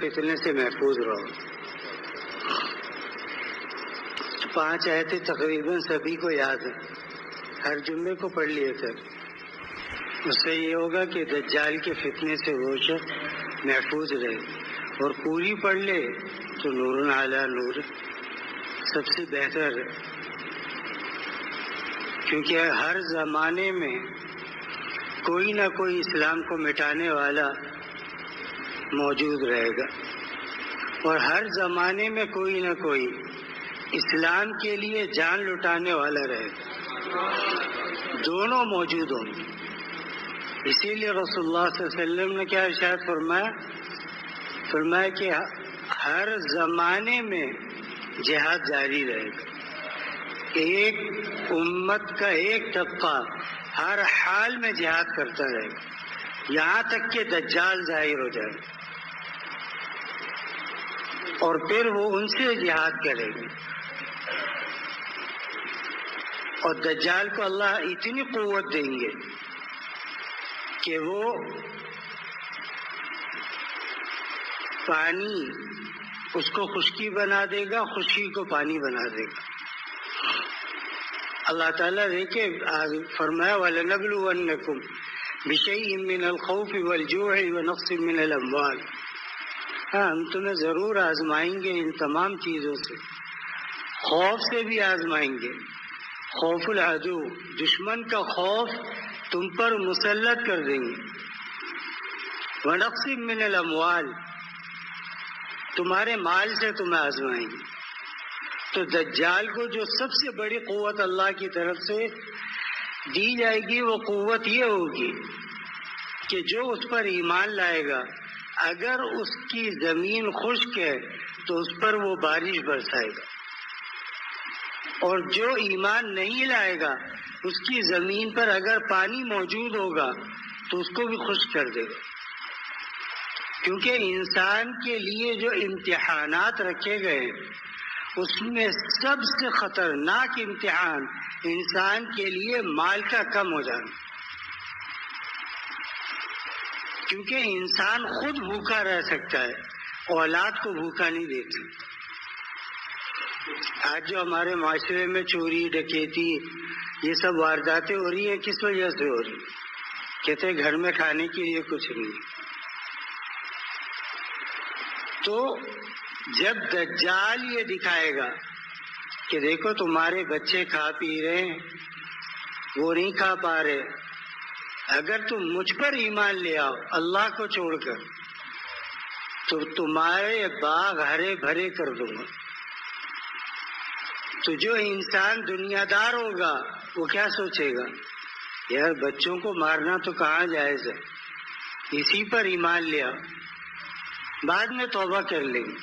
فتنے سے محفوظ رہو. 5 آیتیں تقریباً سبھی کو یاد ہیں، ہر جمعے کو پڑھ لیے تھے. اس سے یہ ہوگا کہ دجال کے فتنے سے وہ شخص محفوظ رہے، اور پوری پڑھ لے تو نور علی نور سب سے بہتر ہے. کیونکہ ہر زمانے میں کوئی نہ کوئی اسلام کو مٹانے والا موجود رہے گا، اور ہر زمانے میں کوئی نہ کوئی اسلام کے لیے جان لٹانے والا رہے گا. دونوں موجود ہوں گے. اسی لیے رسول اللہ صلی اللہ علیہ وسلم نے کیا ارشاد فرمایا کہ ہر زمانے میں جہاد جاری رہے گا. ایک امت کا ایک طبقہ ہر حال میں جہاد کرتا رہے گا، یہاں تک کہ دجال ظاہر ہو جائے، اور پھر وہ ان سے جہاد کرے گا. اور دجال کو اللہ اتنی قوت دیں گے کہ وہ پانی اس کو خشکی بنا دے گا، خشکی کو پانی بنا دے گا. اللہ تعالیٰ دیکھے فرمایا وَلَنَبْلُوَنَّكُمْ بِشَيْءٍ مِّنَ الْخَوْفِ وَالْجُوعِ وَنَقْصٍ مِّنَ الْأَمْوَالِ. ہم تمہیں ضرور آزمائیں گے ان تمام چیزوں سے. خوف سے بھی آزمائیں گے، خوف العدو، دشمن کا خوف تم پر مسلط کر دیں گے. وَنَقْصٍ مِّنَ الْأَمْوَالِ، تمہارے مال سے تمہیں آزمائیں گے. تو دجال کو جو سب سے بڑی قوت اللہ کی طرف سے دی جائے گی وہ قوت یہ ہوگی کہ جو اس پر ایمان لائے گا، اگر اس کی زمین خشک ہے تو اس پر وہ بارش برسائے گا، اور جو ایمان نہیں لائے گا اس کی زمین پر اگر پانی موجود ہوگا تو اس کو بھی خشک کر دے گا. کیونکہ انسان کے لیے جو امتحانات رکھے گئے اس میں سب سے خطرناک امتحان انسان کے لیے مال کا کم ہو جانا. کیونکہ انسان خود بھوکا رہ سکتا ہے، اولاد کو بھوکا نہیں دیتی. آج جو ہمارے معاشرے میں چوری ڈکیتی یہ سب وارداتیں ہو رہی ہیں، کس وجہ سے ہو رہی ہیں؟ کہتے ہیں گھر میں کھانے کے لیے کچھ نہیں. تو جب دجال یہ دکھائے گا کہ دیکھو تمہارے بچے کھا پی رہے ہیں، وہ نہیں کھا پا رہے، اگر تم مجھ پر ایمان لے آؤ اللہ کو چھوڑ کر تو تمہارے باغ ہرے بھرے کر دوں گا. تو جو انسان دنیا دار ہوگا وہ کیا سوچے گا؟ یار بچوں کو مارنا تو کہاں جائز ہے، اسی پر ایمان لے آؤ، بعد میں توبہ کر لیں گے.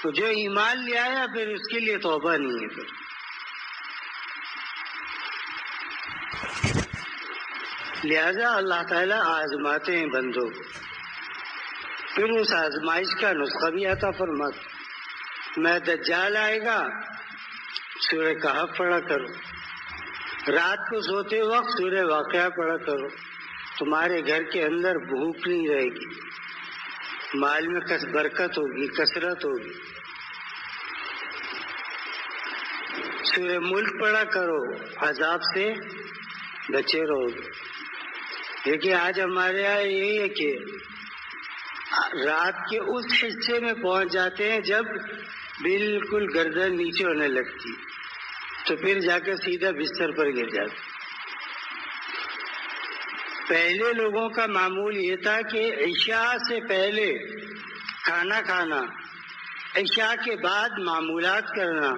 تو جو ایمان لے آیا پھر اس کے لیے توبہ نہیں ہے. پھر لہذا اللہ تعالیٰ آزماتے ہیں بندوں کو، پھر اس آزمائش کا نسخہ بھی عطا فرماتے. میں دجال آئے گا سورہ کہف پڑھا کرو، رات کو سوتے وقت سورہ واقعہ پڑھا کرو، تمہارے گھر کے اندر بھوک نہیں رہے گی، مال میں برکت ہوگی، کثرت ہوگی. سورہ ملک پڑھا کرو، عذاب سے بچے رہو گے. لیکن آج ہمارے یہاں یہی ہے کہ رات کے اس حصے میں پہنچ جاتے ہیں جب بالکل گردن نیچے ہونے لگتی، تو پھر جا کے سیدھا بستر پر گر جاتے. پہلے لوگوں کا معمول یہ تھا کہ عشاء سے پہلے کھانا کھانا، عشاء کے بعد معمولات کرنا،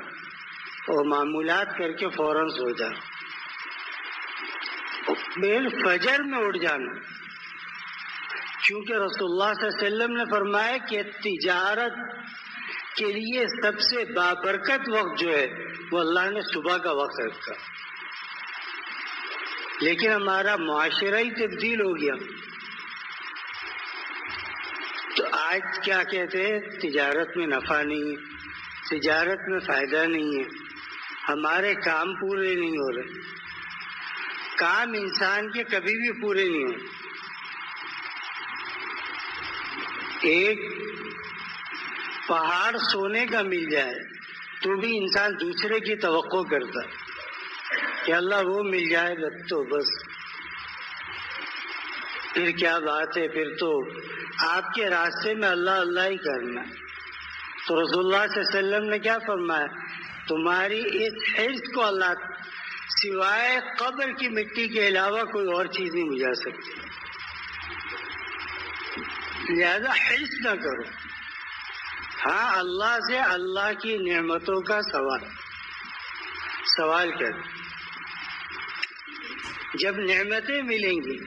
اور معمولات کر کے فوراً سو جانا، پھر فجر میں اٹھ جانا. کیونکہ رسول اللہ صلی اللہ علیہ وسلم نے فرمایا کہ تجارت کے لیے سب سے بابرکت وقت جو ہے وہ اللہ نے صبح کا وقت رکھا. لیکن ہمارا معاشرہ ہی تبدیل ہو گیا. تو آج کیا کہتے ہیں؟ تجارت میں نفع نہیں ہے، تجارت میں فائدہ نہیں ہے، ہمارے کام پورے نہیں ہو رہے. کام انسان کے کبھی بھی پورے نہیں ہو. ایک پہاڑ سونے کا مل جائے تو بھی انسان دوسرے کی توقع کرتا کہ اللہ وہ مل جائے تو بس، پھر کیا بات ہے، پھر تو آپ کے راستے میں اللہ اللہ ہی کرنا۔ تو رسول اللہ صلی اللہ علیہ وسلم نے کیا فرمایا، تمہاری اس حرص کو اللہ سوائے قبر کی مٹی کے علاوہ کوئی اور چیز نہیں بجھا سکتی، لہذا حرص نہ کرو۔ ہاں اللہ سے اللہ کی نعمتوں کا سوال کر، جب نعمتیں ملیں گی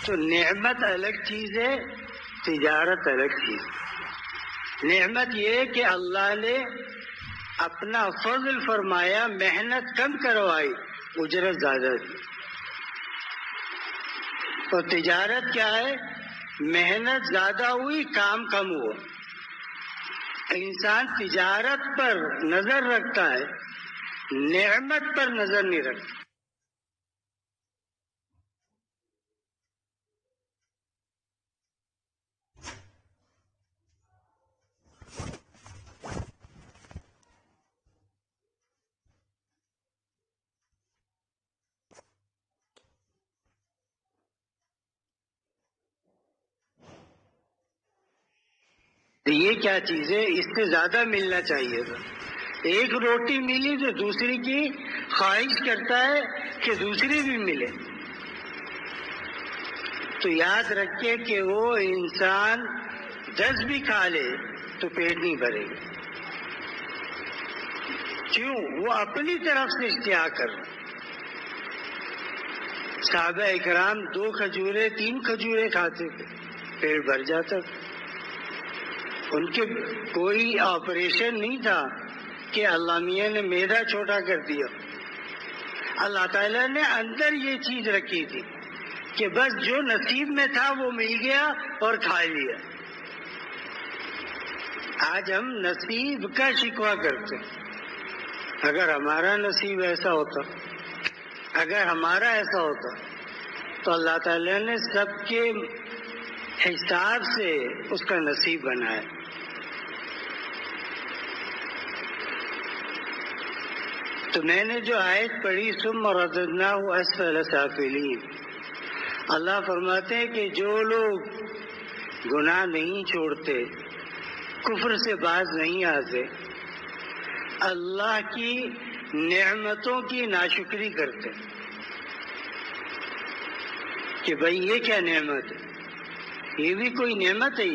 تو نعمت الگ چیز ہے، تجارت الگ چیز۔ نعمت یہ کہ اللہ نے اپنا فضل فرمایا، محنت کم کروائی، اجرت زیادہ دی۔ اور تجارت کیا ہے، محنت زیادہ ہوئی، کام کم ہوا۔ انسان تجارت پر نظر رکھتا ہے، نعمت پر نظر نہیں رکھتا۔ یہ کیا چیز ہے، اس سے زیادہ ملنا چاہیے تھا۔ ایک روٹی ملی تو دوسری کی خواہش کرتا ہے کہ دوسری بھی ملے۔ تو یاد رکھے کہ وہ انسان 10 بھی کھا لے تو پیٹ نہیں بھرے گا، کیوں؟ وہ اپنی طرف سے اشتہا کر رہا۔ صحابہ اکرام 2 کھجوریں 3 کھجوریں کھاتے تھے، پیٹ بھر جاتا تھا۔ ان کے کوئی آپریشن نہیں تھا کہ اللہ میاں نے معدہ چھوٹا کر دیا۔ اللہ تعالیٰ نے اندر یہ چیز رکھی تھی کہ بس جو نصیب میں تھا وہ مل گیا اور کھا لیا۔ آج ہم نصیب کا شکوہ کرتے ہیں۔ اگر ہمارا نصیب ایسا ہوتا، اگر ہمارا ایسا ہوتا تو اللہ تعالیٰ نے سب کے حساب سے اس کا نصیب بنایا۔ تو میں نے جو آیت پڑھی ثم رددناہ اسفل سافلین، اللہ فرماتے ہیں کہ جو لوگ گناہ نہیں چھوڑتے، کفر سے باز نہیں آتے، اللہ کی نعمتوں کی ناشکری کرتے کہ بھئی یہ کیا نعمت ہے، یہ بھی کوئی نعمت ہے،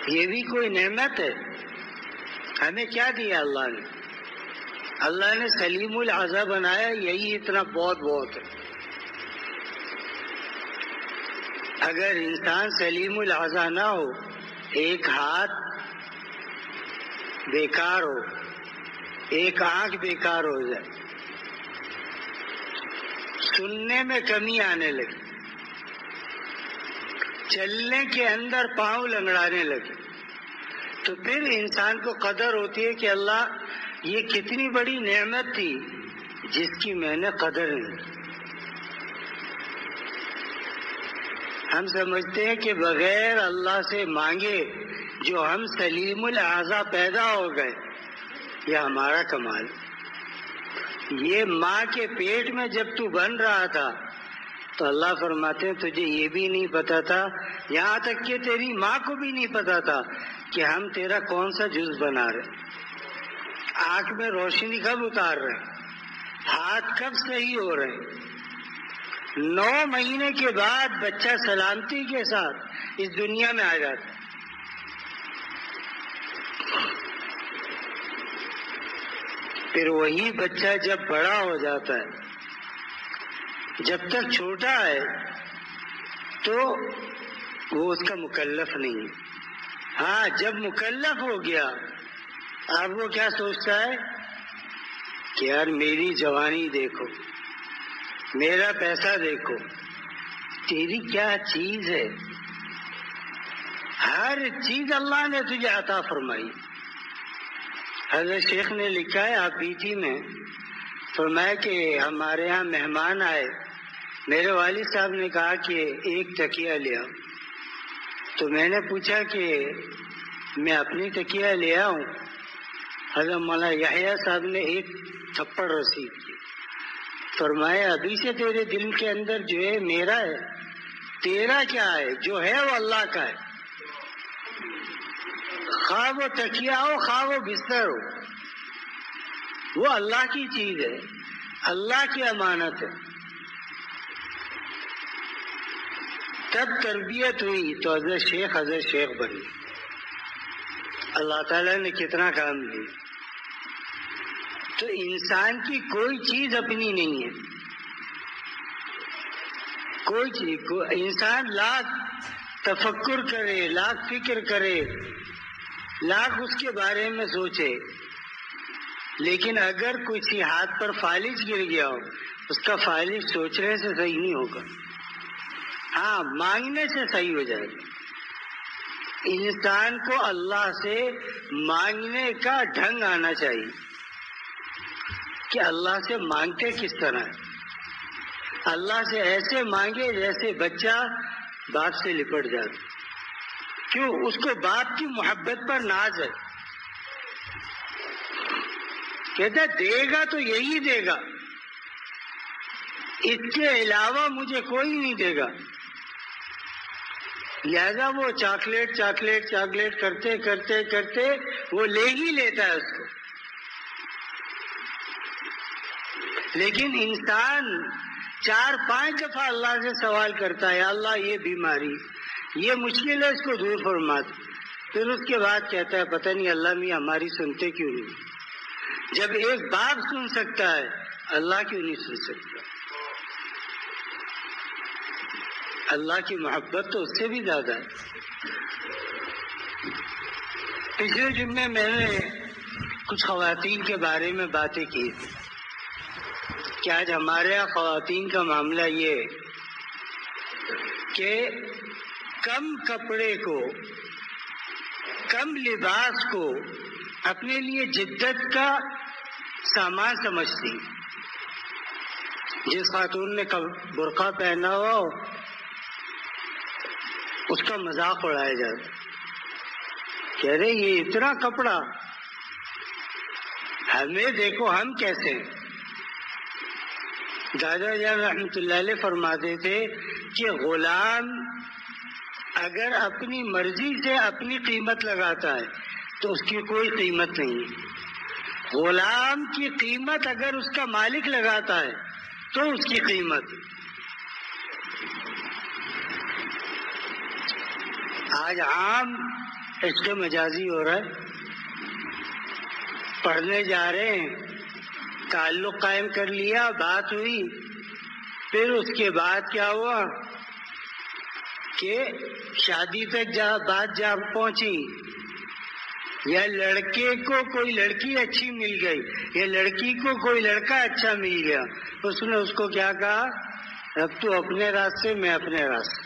یہ بھی کوئی نعمت ہے۔ ہمیں کیا دیا اللہ نے؟ اللہ نے سلیم العزا بنایا، یہی اتنا بہت ہے۔ اگر انسان سلیم العزا نہ ہو، ایک ہاتھ بیکار ہو، ایک آنکھ بیکار ہو جائے، سننے میں کمی آنے لگی، چلنے کے اندر پاؤں لنگڑانے لگے، تو پھر انسان کو قدر ہوتی ہے کہ اللہ یہ کتنی بڑی نعمت تھی جس کی میں نے قدر نہیں۔ ہم سمجھتے ہیں کہ بغیر اللہ سے مانگے جو ہم سلیم الاعضاء پیدا ہو گئے، یہ ہمارا کمال۔ یہ ماں کے پیٹ میں جب تو بن رہا تھا تو اللہ فرماتے ہیں تجھے یہ بھی نہیں پتا تھا، یہاں تک کہ تیری ماں کو بھی نہیں پتا تھا کہ ہم تیرا کون سا جز بنا رہے، آنکھ میں روشنی کب اتار رہے، ہاتھ کب صحیح ہو رہے۔ 9 مہینے کے بعد بچہ سلامتی کے ساتھ اس دنیا میں آ جاتا، پھر وہی بچہ جب بڑا ہو جاتا ہے، جب تک چھوٹا ہے تو وہ اس کا مکلف نہیں ہے۔ ہاں جب مکلف ہو گیا اب وہ کیا سوچتا ہے کہ یار میری جوانی دیکھو، میرا پیسہ دیکھو، تیری کیا چیز ہے، ہر چیز اللہ نے تجھے عطا فرمائی. حضرت شیخ نے لکھا ہے آپ بیٹی میں، فرمایا کہ ہمارے ہاں مہمان آئے، میرے والد صاحب نے کہا کہ ایک تکیہ لے آؤ. تو میں نے پوچھا کہ میں اپنی تکیہ لے آؤں؟ حضرت مولانا یحییٰ صاحب نے ایک تھپڑ رسید کی، فرمایا ابھی سے تیرے دل کے اندر جو ہے میرا ہے، تیرا کیا ہے؟ جو ہے وہ اللہ کا ہے. خواہ وہ تکیہ ہو خواہ وہ بستر ہو، وہ اللہ کی چیز ہے، اللہ کی امانت ہے. تب تربیت ہوئی تو حضرت شیخ بنی. اللہ تعالیٰ نے کتنا کام دیا. تو انسان کی کوئی چیز اپنی نہیں ہے، کوئی چیز. انسان لاکھ تفکر کرے، لاکھ فکر کرے، لاکھ اس کے بارے میں سوچے، لیکن اگر کسی ہاتھ پر فالج گر گیا ہو، اس کا فالج سوچنے سے صحیح نہیں ہوگا، ہاں مانگنے سے صحیح ہو جائے گا. انسان کو اللہ سے مانگنے کا ڈھنگ آنا چاہیے کہ اللہ سے مانگتے کس طرح ہے. اللہ سے ایسے مانگے جیسے بچہ باپ سے لپٹ جاتا. کیوں؟ اس کو باپ کی محبت پر ناز ہے. کہتا دے گا تو یہی دے گا، اس کے علاوہ مجھے کوئی نہیں دے گا. لہذا وہ چاکلیٹ کرتے کرتے وہ لے ہی لیتا ہے اس کو. لیکن انسان 4-5 دفعہ اللہ سے سوال کرتا ہے، اللہ یہ بیماری، یہ مشکل ہے، اس کو دور فرما دے. پھر اس کے بعد کہتا ہے پتہ نہیں اللہ میاں ہماری سنتے کیوں نہیں. جب ایک باپ سن سکتا ہے، اللہ کیوں نہیں سن سکتا؟ اللہ کی محبت تو اس سے بھی زیادہ ہے. پچھلے جمعے میں نے کچھ خواتین کے بارے میں باتیں کی کہ آج ہمارے یہاں خواتین کا معاملہ یہ کہ کم کپڑے کو، کم لباس کو اپنے لیے جدت کا سامان سمجھتی. جس خاتون نے برقع پہنا ہو اس کا مذاق اڑایا جاتا، کہہ رہے یہ اتنا کپڑا، ہمیں دیکھو ہم کیسے ہیں. دادا جان رحمۃ اللہ علیہ فرماتے تھے کہ غلام اگر اپنی مرضی سے اپنی قیمت لگاتا ہے تو اس کی کوئی قیمت نہیں ہے. غلام کی قیمت اگر اس کا مالک لگاتا ہے تو اس کی قیمت. آج عام عشق مجازی ہو رہا ہے، پڑھنے جا رہے ہیں، تعلق قائم کر لیا، بات ہوئی، پھر اس کے بعد کیا ہوا کہ شادی تک بات جا پہنچی، یا لڑکے کو کوئی لڑکی اچھی مل گئی، یا لڑکی کو کوئی لڑکا اچھا مل گیا، اس نے اس کو کیا کہا، اب تو اپنے راستے میں اپنے راستے.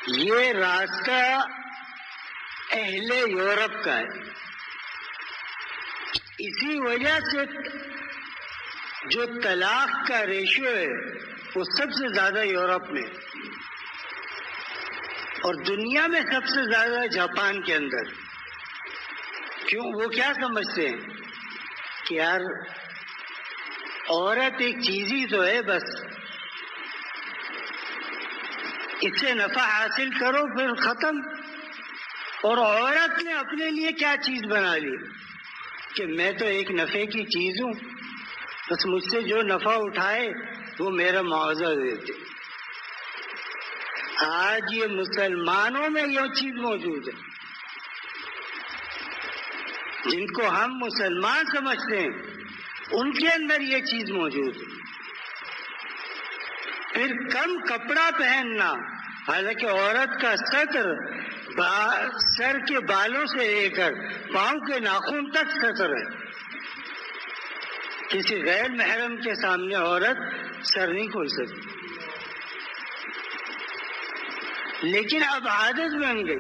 یہ راستہ اہل یورپ کا ہے. اسی وجہ سے جو طلاق کا ریشو ہے وہ سب سے زیادہ یورپ میں، اور دنیا میں سب سے زیادہ جاپان کے اندر. کیوں؟ وہ کیا سمجھتے ہیں کہ یار عورت ایک چیز ہی تو ہے، بس اس سے نفع حاصل کرو پھر ختم. اور عورت نے اپنے لیے کیا چیز بنا لی کہ میں تو ایک نفع کی چیز ہوں، بس مجھ سے جو نفع اٹھائے وہ میرا معاوضہ دیتے. آج یہ مسلمانوں میں یہ چیز موجود ہے، جن کو ہم مسلمان سمجھتے ہیں ان کے اندر یہ چیز موجود ہے. پھر کم کپڑا پہننا، حالانکہ عورت کا سطر سر کے بالوں سے لے کر پاؤں کے ناخن تک سطر ہے. کسی غیر محرم کے سامنے عورت سر نہیں کھول سکتی. لیکن اب عادت بن گئی.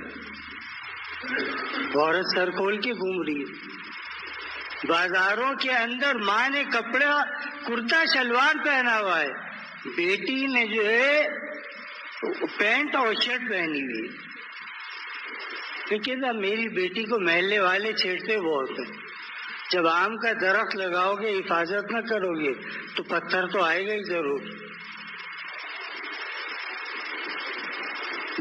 عورت سر کھول کے گھوم رہی ہے بازاروں کے اندر. ماں نے کپڑا کرتا شلوار پہنا ہوا ہے, بیٹی نے جو ہے پینٹ اور شرٹ پہنی ہوئی ہے. لیکن اب میری بیٹی کو محلے والے چھیڑتے بہت ہیں. جب آم کا درخت لگاؤ گے, حفاظت نہ کرو گے تو پتھر تو آئے گا ہی ضرور.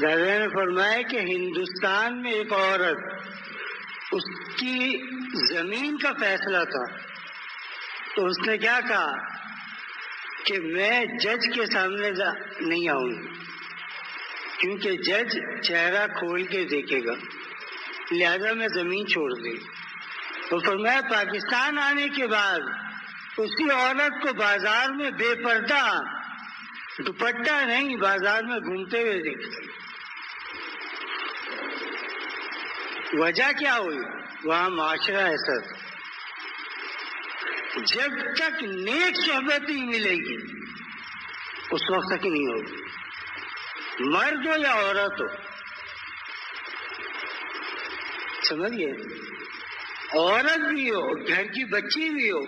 دادا نے فرمایا کہ ہندوستان میں ایک عورت, اس کی زمین کا فیصلہ تھا, تو اس نے کیا کہا کہ میں جج کے سامنے نہیں آؤں گی, کیونکہ جج چہرہ کھول کے دیکھے گا, لہذا میں زمین چھوڑ دی. تو فرمایا پاکستان آنے کے بعد اسی عورت کو بازار میں بے پردہ, دوپٹہ نہیں, بازار میں گھومتے ہوئے دیکھتے. وجہ کیا ہوئی؟ وہاں معاشرہ ایسا تھا. جب تک نیک صحبت نہیں ملے گی اس وقت تک نہیں ہوگی, مرد ہو یا عورت ہو. سمجھیے, عورت بھی ہو, گھر کی بچی بھی ہو,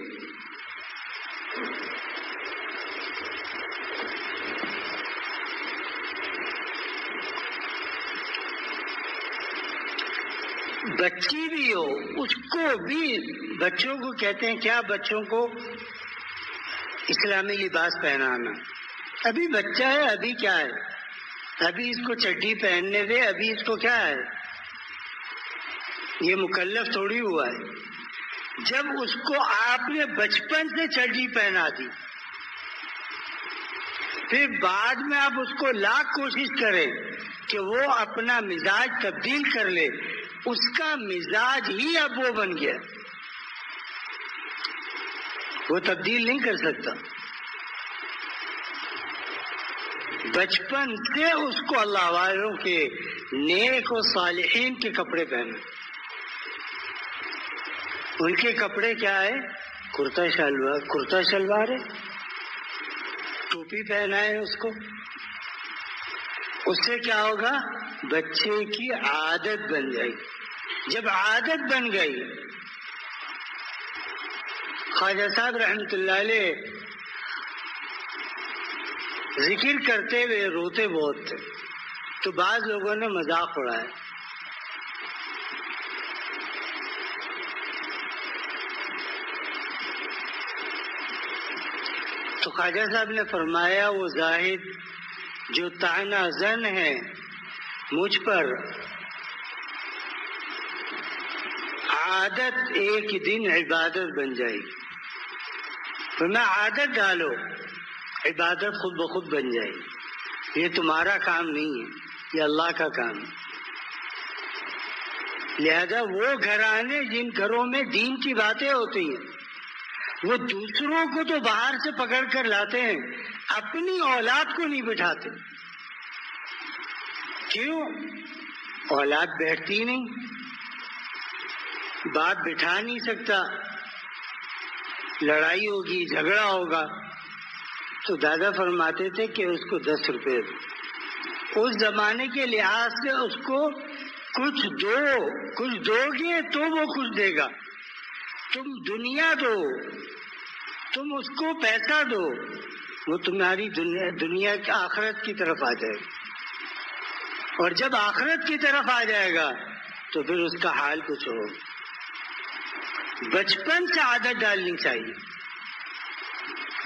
بچی بھی ہو, اس کو بھی, بچوں کو کہتے ہیں کیا, بچوں کو اسلامی لباس پہنانا. ابھی بچہ ہے, ابھی کیا ہے, ابھی اس کو چڈی پہننے دے, ابھی اس کو کیا ہے, یہ مکلف تھوڑی ہوا ہے. جب اس کو آپ نے بچپن سے چڈی پہنا دی, پھر بعد میں آپ اس کو لاکھ کوشش کریں کہ وہ اپنا مزاج تبدیل کر لے, اس کا مزاج ہی اب وہ بن گیا, وہ تبدیل نہیں کر سکتا. بچپن سے اس کو اللہ والوں کے, نیک و صالحین کے کپڑے پہنے. ان کے کپڑے کیا ہے؟ کرتا شلوار ہے, ٹوپی پہنا ہے اس کو. اس سے کیا ہوگا؟ بچے کی عادت بن جائے گی. جب عادت بن گئی, خواجہ صاحب رحمۃ اللہ علیہ ذکر کرتے ہوئے روتے بہت تھے, تو بعض لوگوں نے مذاق اڑایا. تو خواجہ صاحب نے فرمایا وہ زاہد جو طعنہ زن ہے مجھ پر, عادت ایک دن عبادت بن جائے گی. فرمایا عادت ڈالو, عبادت خود بخود بن جائے گی. یہ تمہارا کام نہیں ہے, یہ اللہ کا کام ہے. لہذا وہ گھرانے جن گھروں میں دین کی باتیں ہوتی ہیں, وہ دوسروں کو تو باہر سے پکڑ کر لاتے ہیں, اپنی اولاد کو نہیں بٹھاتے. کیوں؟ اولاد بیٹھتی نہیں, باپ بٹھا نہیں سکتا, لڑائی ہوگی, جھگڑا ہوگا. تو دادا فرماتے تھے کہ اس کو 10 روپے دو. اس زمانے کے لحاظ سے اس کو کچھ دو گے تو وہ کچھ دے گا. تم دنیا دو, تم اس کو پیسہ دو, وہ تمہاری دنیا کی آخرت کی طرف آ جائے گا. اور جب آخرت کی طرف آ جائے گا تو پھر اس کا حال کچھ ہو. بچپن سے عادت ڈالنی چاہیے.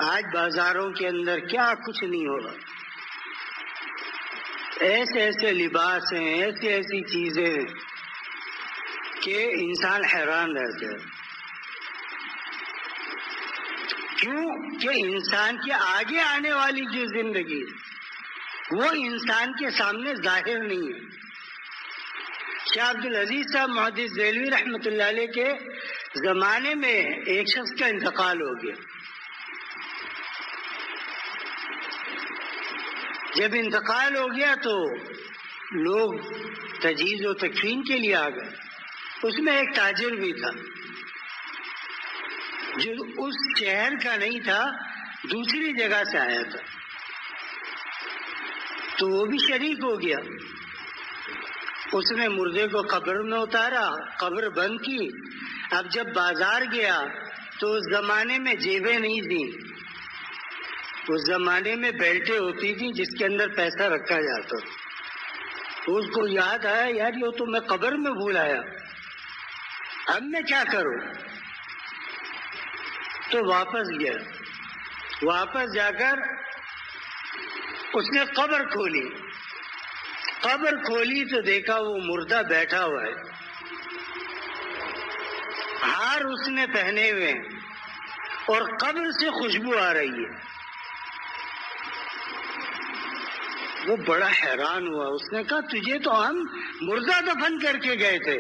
آج بازاروں کے اندر کیا کچھ نہیں ہو رہا, ایسے ایسے لباس ہیں, ایسی ایسی چیزیں ہیں کہ انسان حیران رہتا ہے. کیوں کہ انسان کے آگے آنے والی جو زندگی وہ انسان کے سامنے ظاہر نہیں ہے. شاہ عبد العزیز صاحب محدث دہلوی رحمۃ اللہ علیہ کے زمانے میں ایک شخص کا انتقال ہو گیا. جب انتقال ہو گیا تو لوگ تجہیز و تکفین کے لیے آ گئے. اس میں ایک تاجر بھی تھا جو اس شہر کا نہیں تھا, دوسری جگہ سے آیا تھا. تو وہ بھی شریک ہو گیا. اس نے مردے کو قبر میں اتارا، قبر بند کی. اب جب بازار گیا تو اس زمانے میں جیبیں نہیں تھیں، اس زمانے میں بیلٹیں ہوتی تھیں جس کے اندر پیسہ رکھا جاتا. اس کو یاد آیا یار یہ تو میں قبر میں بھول آیا، اب میں کیا کروں؟ تو واپس گیا. واپس جا کر اس نے قبر کھولی. قبر کھولی تو دیکھا وہ مردہ بیٹھا ہوا ہے، ہار اس نے پہنے ہوئے اور قبر سے خوشبو آ رہی ہے. وہ بڑا حیران ہوا. اس نے کہا تجھے تو ہم مردہ دفن کر کے گئے تھے.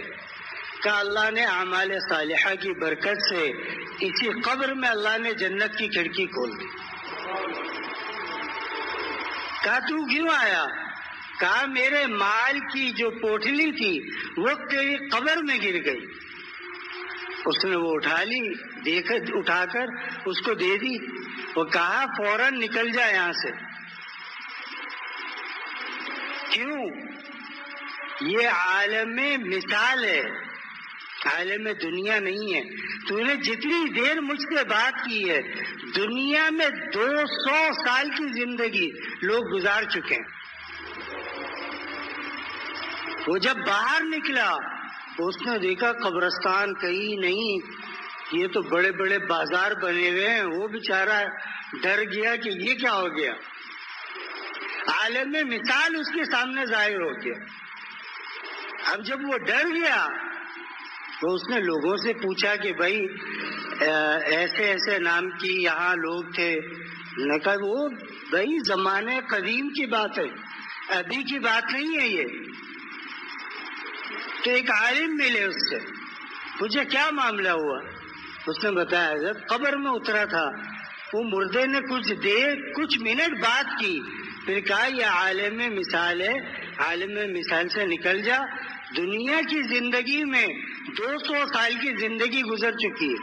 کہا اللہ نے اعمال صالحہ کی برکت سے اسی قبر میں اللہ نے جنت کی کھڑکی کھول دی. کہا تو کیوں آیا؟ کہا میرے مال کی جو پوٹلی تھی وہ تیری قبر میں گر گئی. اس نے وہ اٹھا لی، اٹھا کر اس کو دے دی. وہ کہا فوراً نکل جا یہاں سے. کیوں؟ یہ عالم مثال ہے، عالم دنیا نہیں ہے. تو نے جتنی دیر مجھ سے بات کی ہے، دنیا میں 200 سال کی زندگی لوگ گزار چکے ہیں. وہ جب باہر نکلا اس نے دیکھا قبرستان کہیں نہیں، یہ تو بڑے بڑے بازار بنے ہوئے ہیں. وہ بیچارہ ڈر گیا کہ یہ کیا ہو گیا. عالم مثال اس کے سامنے ظاہر ہو گیا. اب جب وہ ڈر گیا تو اس نے لوگوں سے پوچھا کہ بھائی ایسے ایسے نام کی یہاں لوگ تھے. نے کہا وہ بھائی زمانے قدیم کی بات ہے، ابھی کی بات نہیں ہے یہ. تو ایک عالم ملے اس سے، پوچھا کیا معاملہ ہوا. اس نے بتایا حضرت قبر میں اترا تھا، وہ مردے نے کچھ منٹ بات کی، پھر کہا یہ عالم مثال ہے، عالم مثال سے نکل جا. دنیا کی زندگی میں 200 سال کی زندگی گزر چکی ہے،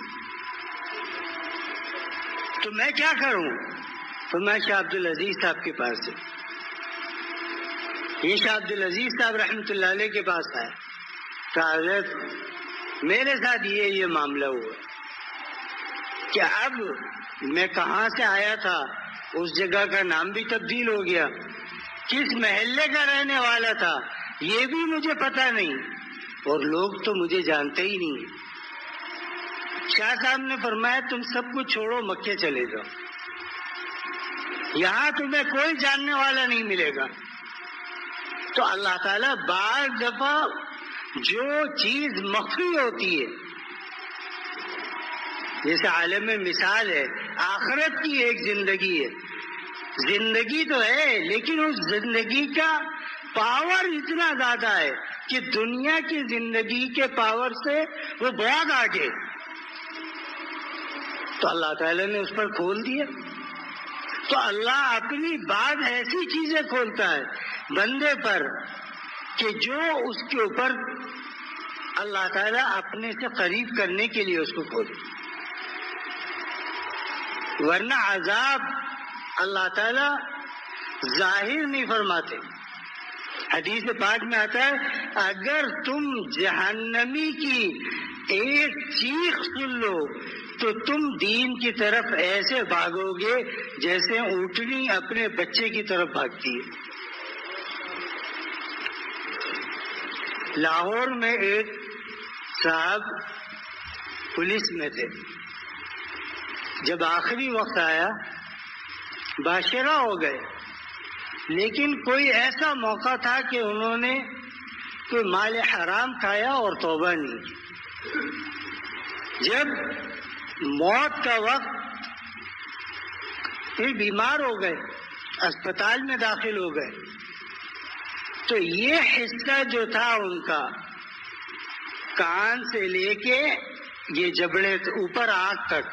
تو میں کیا کروں؟ تو میں شاہ عبد العزیز صاحب کے پاس سے، یہ شاہ عبد العزیز صاحب رحمۃ اللہ علیہ کے پاس آئے. کہا حضرت میرے ساتھ یہ معاملہ ہوا کہ اب میں کہاں سے آیا تھا، اس جگہ کا نام بھی تبدیل ہو گیا، کس محلے کا رہنے والا تھا یہ بھی مجھے پتہ نہیں، اور لوگ تو مجھے جانتے ہی نہیں. شاہ صاحب نے فرمایا تم سب کچھ چھوڑو، مکے چلے جاؤ، یہاں تمہیں کوئی جاننے والا نہیں ملے گا. تو اللہ تعالیٰ بعض دفعہ جو چیز مخفی ہوتی ہے، جیسے عالم مثال ہے، آخرت کی ایک زندگی ہے، زندگی تو ہے لیکن اس زندگی کا پاور اتنا زیادہ ہے کہ دنیا کی زندگی کے پاور سے وہ بہت آگے. تو اللہ تعالیٰ نے اس پر کھول دیا. تو اللہ اپنی بعض ایسی چیزیں کھولتا ہے بندے پر کہ جو اس کے اوپر اللہ تعالیٰ اپنے سے قریب کرنے کے لیے اس کو کھولے، ورنہ عذاب اللہ تعالیٰ ظاہر نہیں فرماتے. حدیث پاک میں آتا ہے اگر تم جہنمی کی ایک چیخ سن لو تو تم دین کی طرف ایسے بھاگو گے جیسے اونٹنی اپنے بچے کی طرف بھاگتی ہے. لاہور میں ایک صاحب پولیس میں تھے، جب آخری وقت آیا باشرہ ہو گئے، لیکن کوئی ایسا موقع تھا کہ انہوں نے کوئی مال حرام کھایا اور توبہ نہیں کی. جب موت کا وقت پھر بیمار ہو گئے، اسپتال میں داخل ہو گئے، تو یہ حصہ جو تھا ان کا کان سے لے کے یہ جبڑے اوپر آنکھ تک،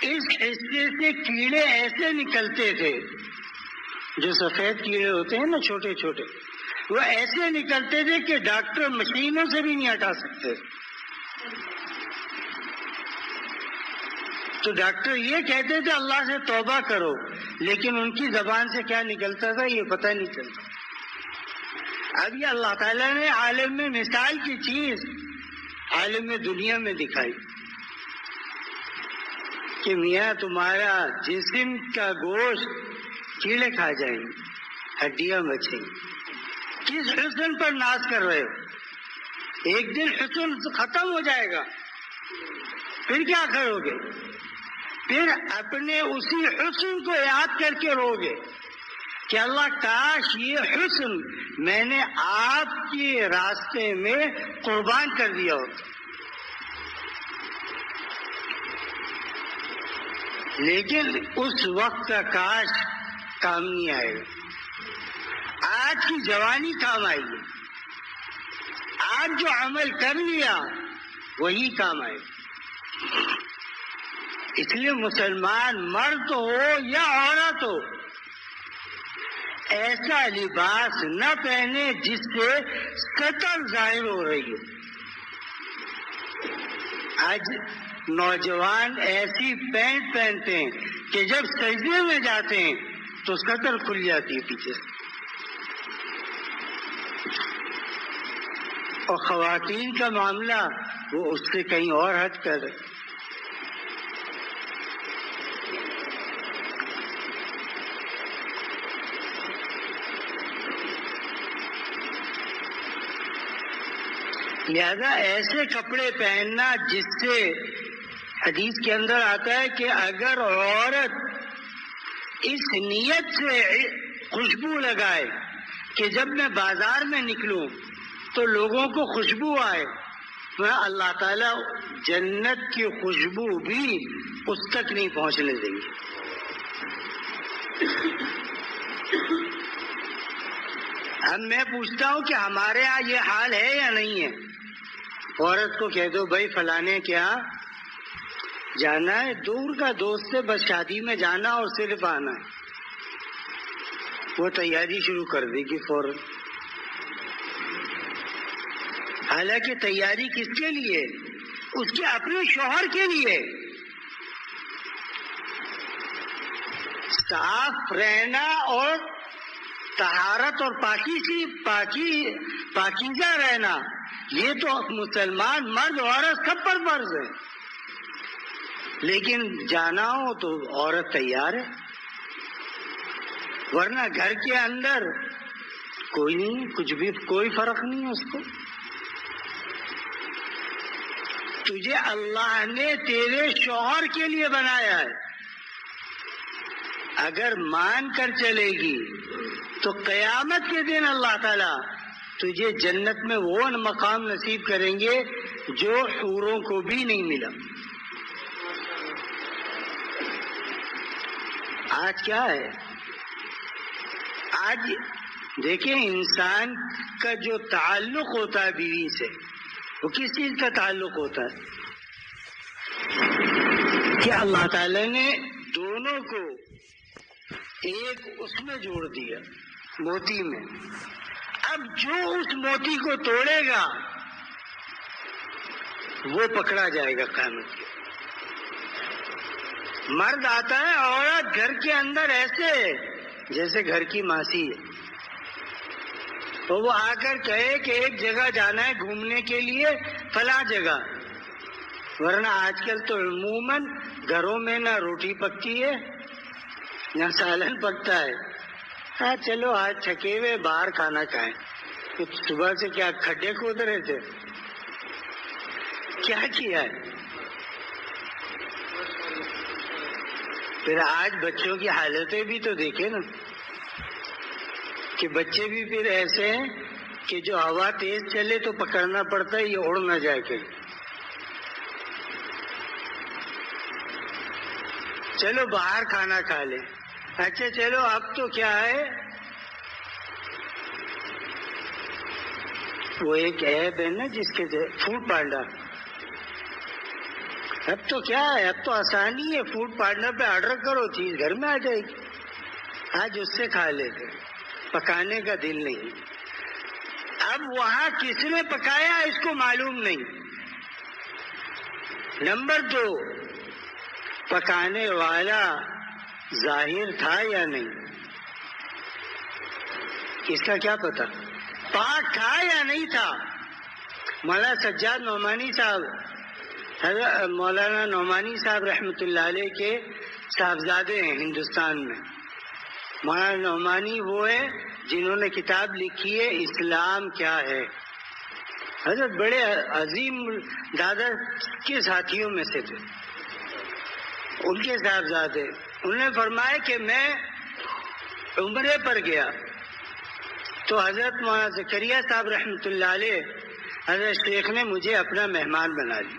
اس حصے سے کیڑے ایسے نکلتے تھے، جو سفید کیڑے ہوتے ہیں نا چھوٹے چھوٹے، وہ ایسے نکلتے تھے کہ ڈاکٹر مشینوں سے بھی نہیں ہٹا سکتے. تو ڈاکٹر یہ کہتے تھے اللہ سے توبہ کرو، لیکن ان کی زبان سے کیا نکلتا تھا یہ پتہ نہیں چلتا۔ اب یہ اللہ تعالیٰ نے عالم میں مثال کی چیز عالم دنیا میں دکھائی کہ میاں تمہارا جسم کا گوشت کیڑے کھا جائیں گے، ہڈیاں بچیں گی، کس حسن پر ناز کر رہے ہو؟ ایک دن حسن ختم ہو جائے گا، پھر کیا کرو گے؟ پھر اپنے اسی حسن کو یاد کر کے رو گے کہ اللہ کاش یہ حسن میں نے آپ کے راستے میں قربان کر دیا ہو۔ لیکن اس وقت کا کاش کام نہیں آئے گا، آج کی جوانی کام آئے گی، آج جو عمل کر لیا وہی کام آئے گا۔ اس لیے مسلمان مرد ہو یا عورت ہو ایسا لباس نہ پہنے جس سے سطر ظاہر ہو رہی ہو۔ آج نوجوان ایسی پینٹ پہنتے ہیں کہ جب سجدے میں جاتے ہیں تو سطر کھل جاتی ہے پیچھے سے، اور خواتین کا معاملہ وہ اس سے کہیں اور ہٹ کر ہے۔ لہذا ایسے کپڑے پہننا جس سے حدیث کے اندر آتا ہے کہ اگر عورت اس نیت سے خوشبو لگائے کہ جب میں بازار میں نکلوں تو لوگوں کو خوشبو آئے، تو اللہ تعالیٰ جنت کی خوشبو بھی اس تک نہیں پہنچنے دیں گے۔ اب میں پوچھتا ہوں کہ ہمارے ہاں یہ حال ہے یا نہیں ہے؟ عورت کو کہہ دو بھائی فلانے کیا جانا ہے، دور کا دوست ہے، بس شادی میں جانا اور صرف آنا ہے، وہ تیاری شروع کر دے گی فوراً۔ حالانکہ تیاری کس کے لیے؟ اس کے اپنے شوہر کے لیے۔ صاف رہنا اور طہارت اور پاکیزہ رہنا یہ تو مسلمان مرد عورت سب پر فرض ہے، لیکن جانا ہو تو عورت تیار ہے، ورنہ گھر کے اندر کوئی نہیں، کچھ بھی کوئی فرق نہیں ہے اس کو۔ تجھے اللہ نے تیرے شوہر کے لیے بنایا ہے، اگر مان کر چلے گی تو قیامت کے دن اللہ تعالیٰ تجھے جنت میں وہ مقام نصیب کریں گے جو حوروں کو بھی نہیں ملا۔ آج کیا ہے؟ آج دیکھیں انسان کا جو تعلق ہوتا ہے بیوی سے، وہ کس چیز کا تعلق ہوتا ہے کہ اللہ تعالی نے دونوں کو ایک اس میں جوڑ دیا، موتی میں۔ اب جو اس موتی کو توڑے گا وہ پکڑا جائے گا قیامت کے۔ مرد آتا ہے، عورت گھر کے اندر ایسے جیسے گھر کی ماسی ہے، تو وہ آ کر کہے کہ ایک جگہ جانا ہے گھومنے کے لیے فلاں جگہ، ورنہ آج کل تو عموماً گھروں میں نہ روٹی پکتی ہے نہ سالن پکتا ہے۔ ہاں چلو آج تھکے ہوئے باہر کھانا کھائیں، تو صبح سے کیا کھڈے کود رہے تھے؟ کیا کیا ہے؟ پھر آج بچوں کی حالتیں بھی تو دیکھیں نا، کہ بچے بھی پھر ایسے ہیں کہ جو ہوا تیز چلے تو پکڑنا پڑتا ہے یہ اڑ نہ جائے کہیں۔ چلو باہر کھانا کھا لیں، اچھا چلو اب تو کیا ہے، وہ ایک ایپ ہے نا جس کے فوڈ پانڈا، اب تو کیا ہے، اب تو آسانی ہے، فوڈ پانڈا پہ آرڈر کرو چیز گھر میں آ جائے گی، آج اس سے کھا لیتے، پکانے کا دل نہیں۔ اب وہاں کس نے پکایا اس کو معلوم نہیں۔ نمبر 2، پکانے والا ظاہر تھا یا نہیں؟ اس کا کیا پتا؟ پاک تھا یا نہیں تھا؟ مولانا سجاد نعمانی صاحب، حضرت مولانا نعمانی صاحب رحمۃ اللہ علیہ کے صاحبزادے ہیں ہندوستان میں. مولانا نعمانی وہ ہے جنہوں نے کتاب لکھی ہے اسلام کیا ہے. حضرت بڑے عظیم دادا کے ساتھیوں میں سے تھے، ان کے صاحبزادے. انہوں نے فرمایا کہ میں عمرے پر گیا تو حضرت مولانا زکریا صاحب رحمۃ اللہ علیہ حضرت شیخ نے مجھے اپنا مہمان بنا لی،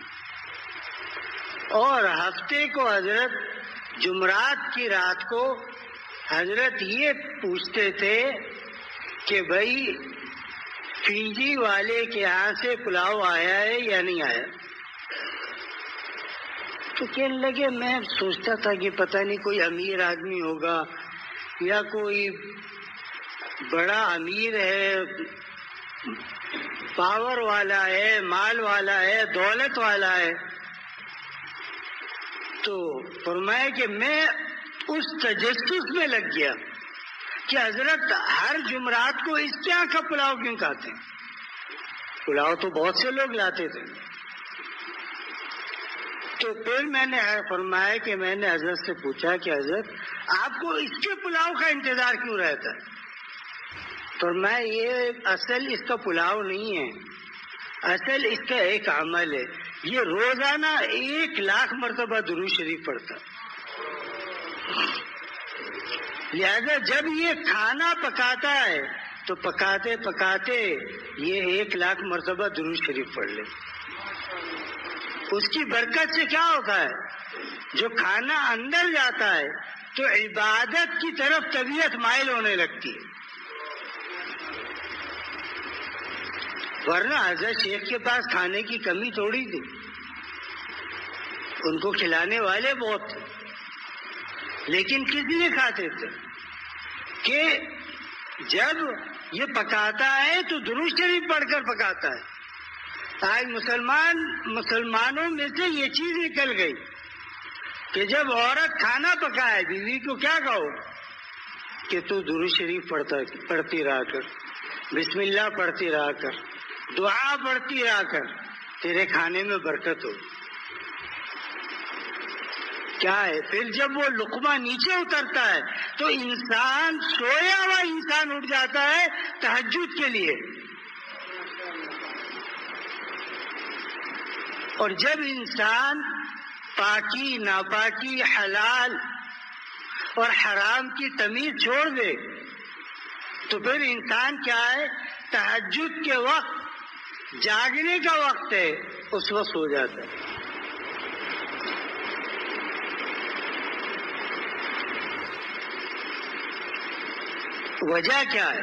اور ہفتے کو حضرت جمعرات کی رات کو حضرت یہ پوچھتے تھے کہ بھائی فیجی والے کے یہاں سے پلاؤ آیا ہے یا نہیں آیا. تو کہنے لگے میں سوچتا تھا کہ پتہ نہیں کوئی امیر آدمی ہوگا یا کوئی بڑا امیر ہے، پاور والا ہے، مال والا ہے، دولت والا ہے. تو فرمایا کہ میں اس تجسس میں لگ گیا کہ حضرت ہر جمعرات کو اس کے یہاں کا پلاؤ کیوں کھاتے ہیں؟ پلاؤ تو بہت سے لوگ لاتے تھے. تو پھر میں نے فرمایا کہ میں نے حضرت سے پوچھا کہ حضرت آپ کو اس کے پلاؤ کا انتظار کیوں رہتا ہے؟ فرمایا یہ اصل اس کا پلاؤ نہیں ہے، اصل اس کا ایک عمل ہے. یہ روزانہ 1,00,000 مرتبہ درود شریف پڑھتا. لہذا جب یہ کھانا پکاتا ہے تو پکاتے پکاتے یہ 1,00,000 مرتبہ درود شریف پڑھ لے. اس کی برکت سے کیا ہوتا ہے؟ جو کھانا اندر جاتا ہے تو عبادت کی طرف طبیعت مائل ہونے لگتی ہے. ورنہ حضرت شیخ کے پاس کھانے کی کمی تھوڑی تھی، ان کو کھلانے والے بہت تھے. لیکن کس لیے کھاتے تھے؟ کہ جب یہ پکاتا ہے تو درود شریف پڑھ کر پکاتا ہے. آج مسلمانوں میں سے یہ چیز نکل گئی کہ جب عورت کھانا پکائے بیوی کو کیا کہو کہ تو درود شریف پڑھتی رہا کر، بسم اللہ پڑھتی رہا کر، دعا پڑھتی رہا کر، تیرے کھانے میں برکت ہو. کیا ہے پھر جب وہ لقمہ نیچے اترتا ہے تو انسان سویا ہوا انسان اٹھ جاتا ہے تہجد کے لیے. اور جب انسان پاکی ناپاکی حلال اور حرام کی تمیز چھوڑ دے تو پھر انسان کیا ہے، تہجد کے وقت جاگنے کا وقت ہے اس وقت سو جاتا ہے. وجہ کیا ہے؟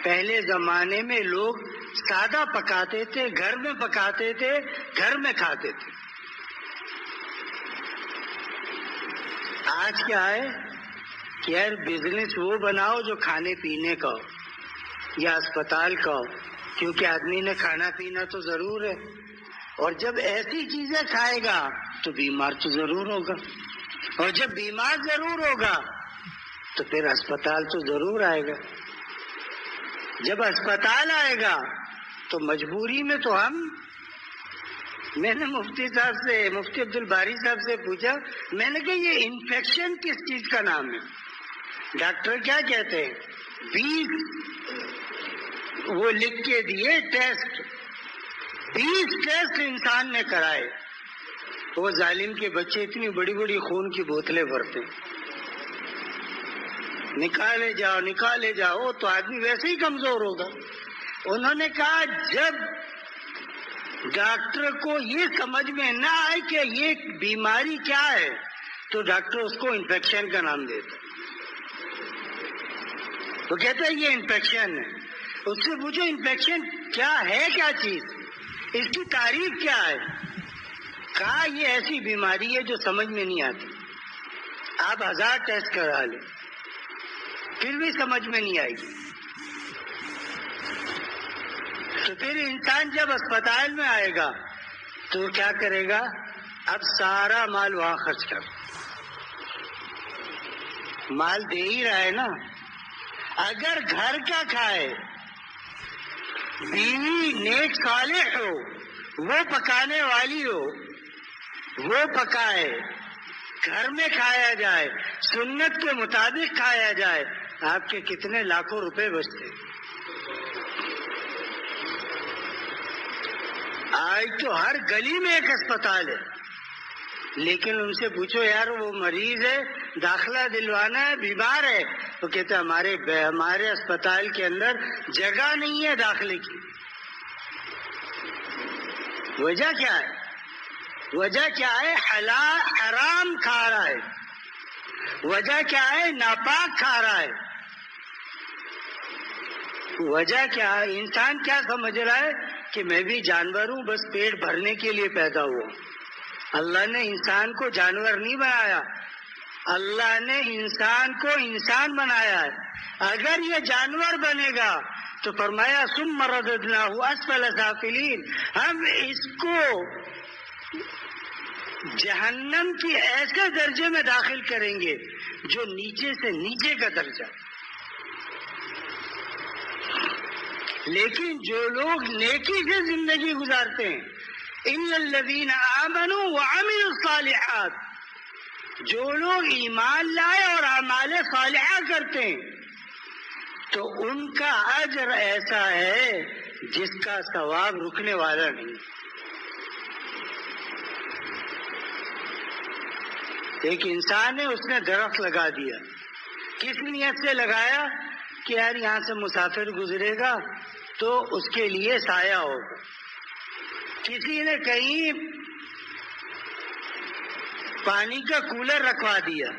پہلے زمانے میں لوگ سادہ پکاتے تھے، گھر میں پکاتے تھے، گھر میں کھاتے تھے. آج کیا ہے کہ یار بزنس وہ بناؤ جو کھانے پینے کا ہو یا اسپتال کا ہو، کیونکہ آدمی نے کھانا پینا تو ضرور ہے، اور جب ایسی چیزیں کھائے گا تو بیمار تو ضرور ہوگا، اور جب بیمار ضرور ہوگا تو پھر اسپتال تو ضرور آئے گا. جب اسپتال آئے گا تو مجبوری میں تو میں نے مفتی عبد الباری صاحب سے پوچھا، میں نے کہا یہ انفیکشن کس چیز کا نام ہے؟ ڈاکٹر کیا کہتے ہیں؟ 20 وہ لکھ کے دیے ٹیسٹ، 20 ٹیسٹ انسان نے کرائے. وہ ظالم کے بچے اتنی بڑی بڑی خون کی بوتلیں بھرتے ہیں، نکالے جاؤ تو آدمی ویسے ہی کمزور ہوگا. انہوں نے کہا جب ڈاکٹر کو یہ سمجھ میں نہ آئے کہ یہ بیماری کیا ہے تو ڈاکٹر اس کو انفیکشن کا نام دیتا. وہ کہتا ہے یہ انفیکشن ہے. اس سے پوچھو انفیکشن کیا ہے، کیا چیز، اس کی تعریف کیا ہے؟ کہا یہ ایسی بیماری ہے جو سمجھ میں نہیں آتی. آپ 1000 ٹیسٹ کرا لیں پھر بھی سمجھ میں نہیں آئے گی. تو پھر انسان جب اسپتال میں آئے گا تو کیا کرے گا؟ اب سارا مال وہاں خرچ کر. مال دے ہی رہا ہے نا. اگر گھر کا کھائے، بیوی نیک صالح ہو، وہ پکانے والی ہو، وہ پکائے، گھر میں کھایا جائے، سنت کے مطابق کھایا جائے، آپ کے کتنے لاکھوں روپے بچتے. آج تو ہر گلی میں ایک اسپتال ہے، لیکن ان سے پوچھو یار وہ مریض ہے، داخلہ دلوانا ہے، بیمار ہے، تو کہتے ہمارے اسپتال کے اندر جگہ نہیں ہے داخلے کی. وجہ کیا ہے؟ وجہ کیا ہے؟ حرام کھا رہا ہے. وجہ کیا ہے؟ ناپاک کھا رہا ہے. وجہ کیا ہے؟ انسان کیا سمجھ رہا ہے کہ میں بھی جانور ہوں، بس پیٹ بھرنے کے لیے پیدا ہوا. اللہ نے انسان کو جانور نہیں بنایا، اللہ نے انسان کو انسان بنایا ہے. اگر یہ جانور بنے گا تو فرمایا ثم رددناہ اسفل سافلین، ہم اس کو جہنم کی ایسے درجے میں داخل کریں گے جو نیچے سے نیچے کا درجہ. لیکن جو لوگ نیکی سے زندگی گزارتے ہیں، اِنَّ الَّذِينَ آمَنُوا وَعَمِلُوا الصَّالِحَاتِ، جو لوگ ایمان لائے اور اعمال صالحہ کرتے ہیں تو ان کا اجر ایسا ہے جس کا ثواب رکنے والا نہیں. ایک انسان ہے، اس نے درخت لگا دیا. کس نیت سے لگایا؟ کہ یار یہاں سے مسافر گزرے گا تو اس کے لیے سایہ ہوگا. کسی نے کہیں پانی کا کولر رکھوا دیا.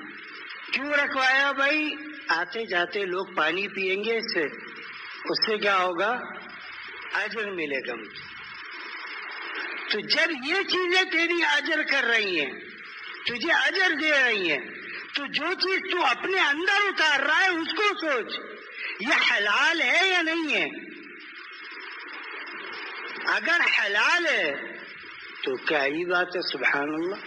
کیوں رکھوایا بھائی؟ آتے جاتے لوگ پانی پیئیں گے، اس سے کیا ہوگا؟ اجر ملے گا مجھے. تو جب یہ چیزیں تیری اجر کر رہی ہیں، تجھے اجر دے رہی ہیں، تو جو چیز تو اپنے اندر اتار رہا ہے اس کو سوچ، یہ حلال ہے یا نہیں ہے؟ اگر حلال ہے تو کیا ہی بات ہے، سبحان اللہ.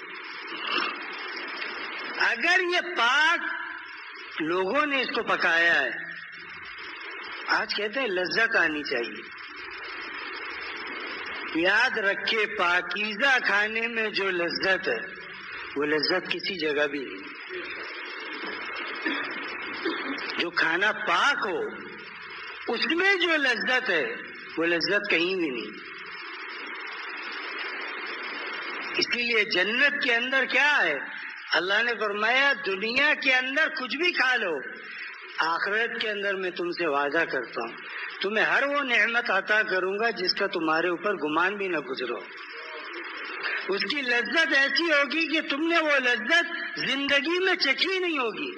اگر یہ پاک لوگوں نے اس کو پکایا ہے، آج کہتے ہیں لذت آنی چاہیے. یاد رکھے پاکیزہ کھانے میں جو لذت ہے وہ لذت کسی جگہ بھی نہیں. جو کھانا پاک ہو اس میں جو لذت ہے وہ لذت کہیں بھی نہیں. اس لیے جنت کے اندر کیا ہے؟ اللہ نے فرمایا دنیا کے اندر کچھ بھی کھا لو، آخرت کے اندر میں تم سے وعدہ کرتا ہوں تمہیں ہر وہ نعمت عطا کروں گا جس کا تمہارے اوپر گمان بھی نہ گزرو. اس کی لذت ایسی ہوگی کہ تم نے وہ لذت زندگی میں چکھی نہیں ہوگی،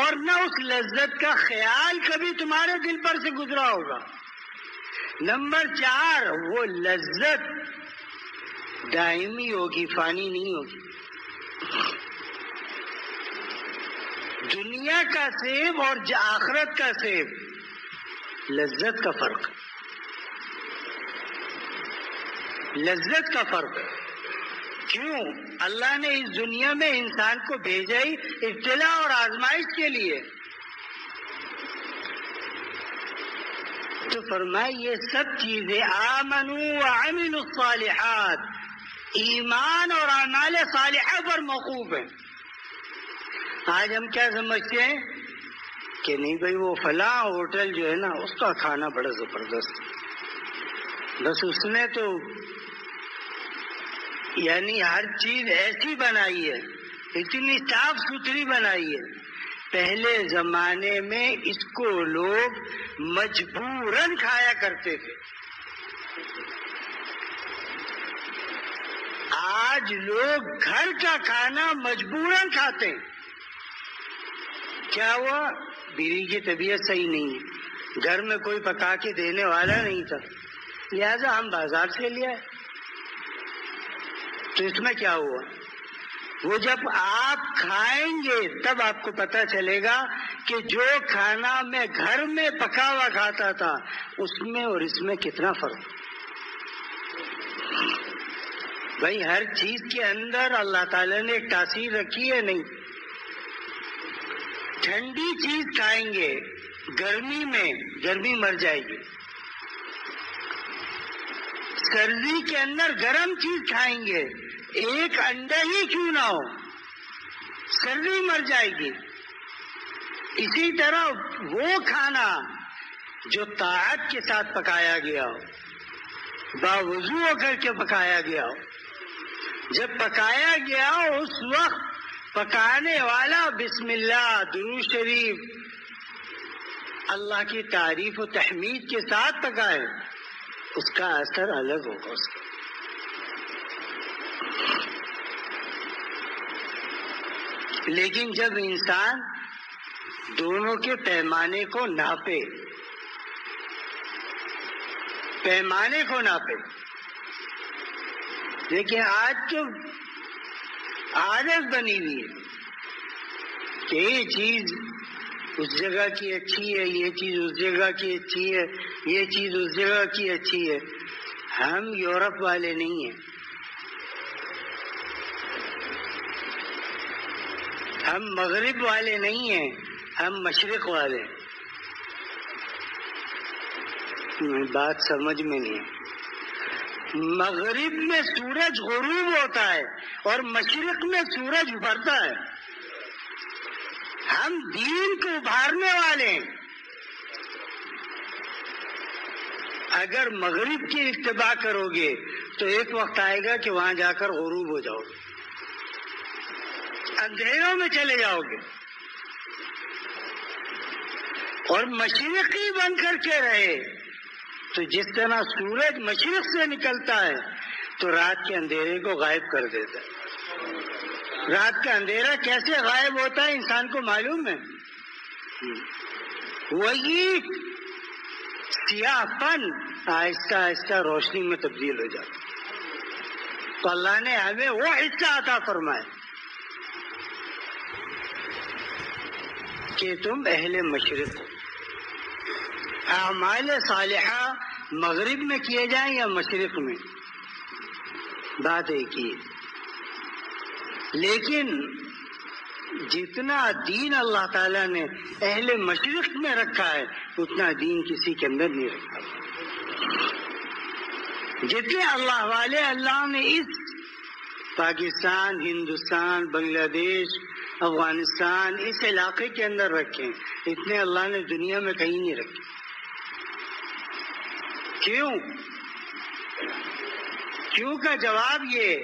اور نہ اس لذت کا خیال کبھی تمہارے دل پر سے گزرا ہوگا. نمبر 4، وہ لذت دائمی ہوگی، فانی نہیں ہوگی. دنیا کا سیب اور آخرت کا سیب، لذت کا فرق، لذت کا فرق. کیوں؟ اللہ نے اس دنیا میں انسان کو بھیجا ہی ابتلاء اور آزمائش کے لیے. تو فرمائے یہ سب چیزیں آمنوا وعملوا الصالحات، ایمان اور اعمال صالحہ پر موقوف ہیں. آج ہم کیا سمجھتے ہیں کہ نہیں بھائی وہ فلاں ہوٹل جو ہے نا اس کا کھانا بڑا زبردست، بس اس نے تو یعنی ہر چیز ایسی بنائی ہے، اتنی صاف ستھری بنائی ہے. پہلے زمانے میں اس کو لوگ مجبوراً کھایا کرتے تھے. آج لوگ گھر کا کھانا مجبوراً کھاتے ہیں. کیا ہوا؟ بیوی کی طبیعت صحیح نہیں ہے، گھر میں کوئی پکا کے دینے والا نہیں تھا، لہذا ہم بازار سے لے آئے. تو اس میں کیا ہوا؟ وہ جب آپ کھائیں گے تب آپ کو پتہ چلے گا کہ جو کھانا میں گھر میں پکا ہوا کھاتا تھا اس میں اور اس میں کتنا فرق. بھائی ہر چیز کے اندر اللہ تعالیٰ نے ایک تاثیر رکھی ہے. نہیں، ٹھنڈی چیز کھائیں گے گرمی میں گرمی مر جائے گی، سردی کے اندر گرم چیز کھائیں گے، ایک انڈا ہی کیوں نہ ہو سردی مر جائے گی۔ اسی طرح وہ کھانا جو طاعت کے ساتھ پکایا گیا ہو، باوضو ہو کر کے پکایا گیا ہو، جب پکایا گیا ہو اس وقت پکانے والا بسم اللہ درود شریف اللہ کی تعریف و تحمید کے ساتھ پکائے، اس کا اثر الگ ہوگا اس کا۔ لیکن جب انسان دونوں کے پیمانے کو ناپے، لیکن آج تو عادت بنی ہوئی ہے کہ یہ چیز اس جگہ کی اچھی ہے، یہ چیز اس جگہ کی اچھی ہے، یہ چیز اس جگہ کی اچھی ہے۔ ہم یورپ والے نہیں ہیں، ہم مغرب والے نہیں ہیں، ہم مشرق والے ہیں۔ بات سمجھ میں نہیں ہے۔ مغرب میں سورج غروب ہوتا ہے اور مشرق میں سورج ابھرتا ہے۔ ہم دین کو ابھارنے والے ہیں۔ اگر مغرب کی اتباع کرو گے تو ایک وقت آئے گا کہ وہاں جا کر غروب ہو جاؤ گے، اندھیروں میں چلے جاؤ گے۔ اور مشرقی بن کر کے رہے تو جس طرح سورج مشرق سے نکلتا ہے تو رات کے اندھیرے کو غائب کر دیتا ہے۔ رات کا اندھیرا کیسے غائب ہوتا ہے انسان کو معلوم ہے؟ وہی سیاہ پن آہستہ آہستہ روشنی میں تبدیل ہو جاتا ہے۔ تو اللہ نے ہمیں وہ حصہ عطا فرمایا کہ تم اہل مشرق ہو۔ اعمال صالحہ مغرب میں کیے جائیں یا مشرق میں، بات ایک ہی ہے۔ لیکن جتنا دین اللہ تعالیٰ نے اہل مشرق میں رکھا ہے اتنا دین کسی کے اندر نہیں رکھا۔ جتنے اللہ والے اللہ نے اس پاکستان، ہندوستان، بنگلہ دیش، افغانستان اس علاقے کے اندر رکھے اتنے اللہ نے دنیا میں کہیں نہیں رکھے۔ کیوں کا جواب یہ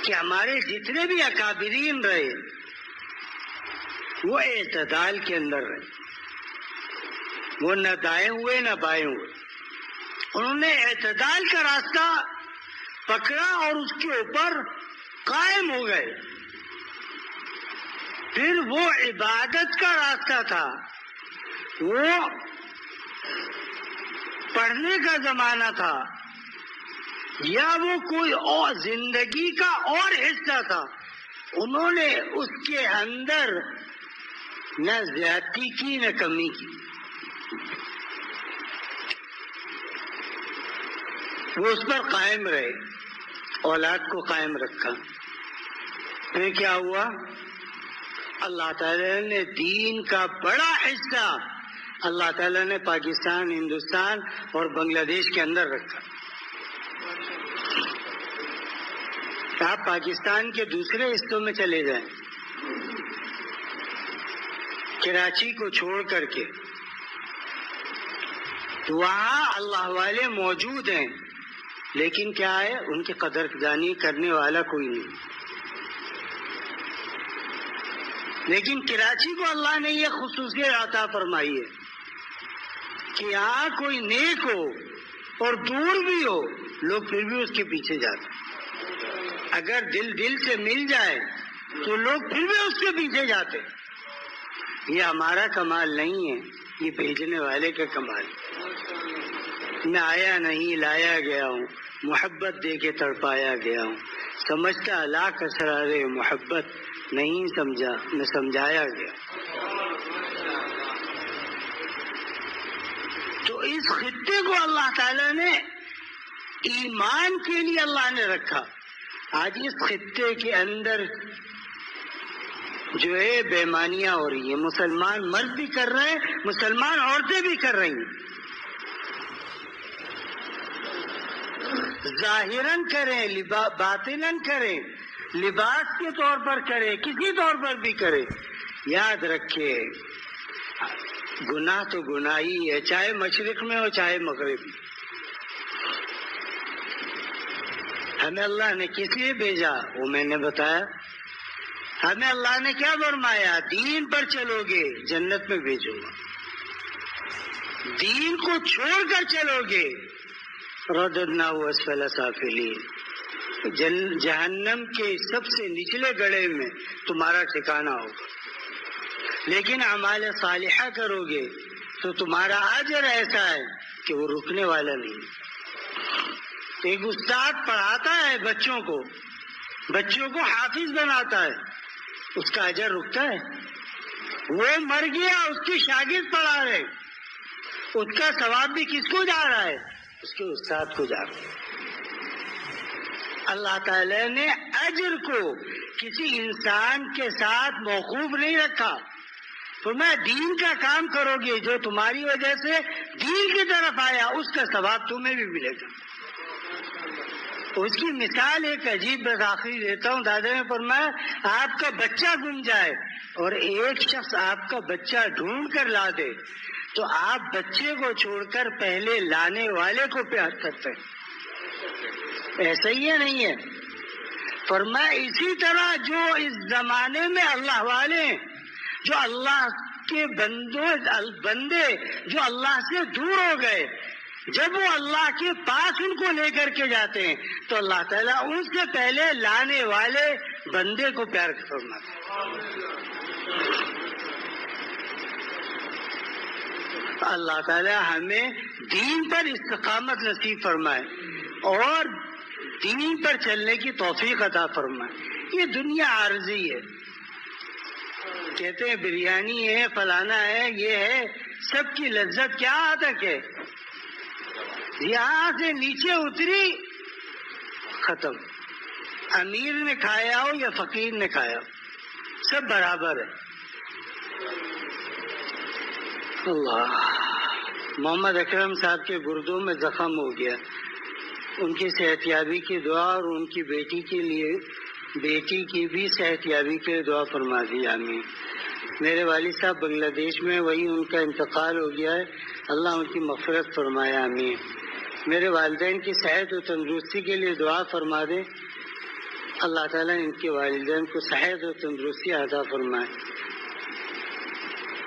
کہ ہمارے جتنے بھی اکابرین رہے وہ اعتدال کے اندر رہے، وہ نہ دائیں ہوئے نہ بائیں ہوئے، انہوں نے اعتدال کا راستہ پکڑا اور اس کے اوپر قائم ہو گئے۔ پھر وہ عبادت کا راستہ تھا، وہ پڑھنے کا زمانہ تھا، یا وہ کوئی اور زندگی کا اور حصہ تھا، انہوں نے اس کے اندر نہ زیادتی کی نہ کمی کی، وہ اس پر قائم رہے، اولاد کو قائم رکھا۔ پھر کیا ہوا؟ اللہ تعالیٰ نے دین کا بڑا حصہ اللہ تعالیٰ نے پاکستان، ہندوستان اور بنگلہ دیش کے اندر رکھا۔ آپ پاکستان کے دوسرے حصوں میں چلے جائیں، کراچی کو چھوڑ کر کے، تو وہاں اللہ والے موجود ہیں، لیکن کیا ہے ان کی قدر دانی کرنے والا کوئی نہیں۔ لیکن کراچی کو اللہ نے یہ خصوصیت عطا فرمائی ہے کہ یہاں کوئی نیک ہو اور دور بھی ہو، لوگ پھر بھی اس کے پیچھے جاتے ہیں۔ اگر دل سے مل جائے تو لوگ پھر بھی اس کے پیچھے جاتے ہیں۔ یہ ہمارا کمال نہیں ہے، یہ بھیجنے والے کا کمال ہے۔ میں آیا نہیں لایا گیا ہوں، محبت دے کے تڑپایا گیا ہوں، سمجھتا لاکھ اسرار محبت نہیں سمجھا میں سمجھایا گیا۔ تو اس خطے کو اللہ تعالیٰ نے ایمان کے لیے اللہ نے رکھا. آج اس خطے کے اندر جو ہے بےمانیاں ہو رہی ہیں. مسلمان مرد بھی کر رہے ہیں, مسلمان عورتیں بھی کر رہی ہیں. ظاہراً کریں, باطناً کریں, لباس کے طور پر کریں, کسی طور پر بھی کریں, یاد رکھے گناہ تو گناہ ہی ہے, چاہے مشرق میں ہو چاہے مغرب میں. ہمیں اللہ نے کس لیے بھیجا وہ میں نے بتایا. ہمیں اللہ نے کیا فرمایا؟ دین پر چلو گے جنت میں بھیجوں گا, دین کو چھوڑ کر چلو گے رددناہ اسفل سافلین, جہنم کے سب سے نچلے گڑھے میں تمہارا ٹھکانہ ہوگا. لیکن اعمال صالحہ کرو گے تو تمہارا اجر ایسا ہے کہ وہ رکنے والا نہیں. ایک استاد پڑھاتا ہے بچوں کو حافظ بناتا ہے, اس کا اجر رکتا ہے؟ وہ مر گیا, اس کی شاگرد پڑھا رہے, اس کا ثواب بھی کس کو جا رہا ہے؟ اس کے استاد کو جا رہا ہے. اللہ تعالی نے اجر کو کسی انسان کے ساتھ موقوف نہیں رکھا. تو میں دین کا کام کرو گے, جو تمہاری وجہ سے دین کی طرف آیا اس کا ثواب تمہیں بھی ملے گا. اس کی مثال ایک عجیب بات آخری دیتا ہوں. دادا نے فرمایا آپ کا بچہ گم جائے اور ایک شخص آپ کا بچہ ڈھونڈ کر لا دے تو آپ بچے کو چھوڑ کر پہلے لانے والے کو پیار کرتے ہیں. ایسا ہی ہے نہیں ہے؟ فرمایا اسی طرح جو اس زمانے میں اللہ والے ہیں, جو اللہ کے بندے جو اللہ سے دور ہو گئے, جب وہ اللہ کے پاس ان کو لے کر کے جاتے ہیں تو اللہ تعالیٰ ان سے پہلے لانے والے بندے کو پیار فرماتا ہے. اللہ تعالیٰ ہمیں دین پر استقامت نصیب فرمائے اور دین پر چلنے کی توفیق عطا فرمائے. یہ دنیا عارضی ہے, کہتے ہیں بریانی ہے, فلانا ہے, یہ ہے, سب کی لذت کیا تک ہے؟ یہاں سے نیچے اتری ختم. امیر نے کھایا ہو یا فقیر نے کھایا ہو, سب برابر ہے. اللہ, محمد اکرم صاحب کے گردوں میں زخم ہو گیا, ان کی صحت یابی کی دعا اور ان کی بیٹی کی بھی صحت یابی کے لیے دعا فرما دی. آمین. میرے والد صاحب بنگلہ دیش میں, وہی ان کا انتقال ہو گیا ہے, اللہ ان کی مغفرت فرمائے. آمین. میرے والدین کی صحت و تندرستی کے لیے دعا فرما دیں. اللہ تعالیٰ ان کے والدین کو صحت و تندرستی عطا فرمائے.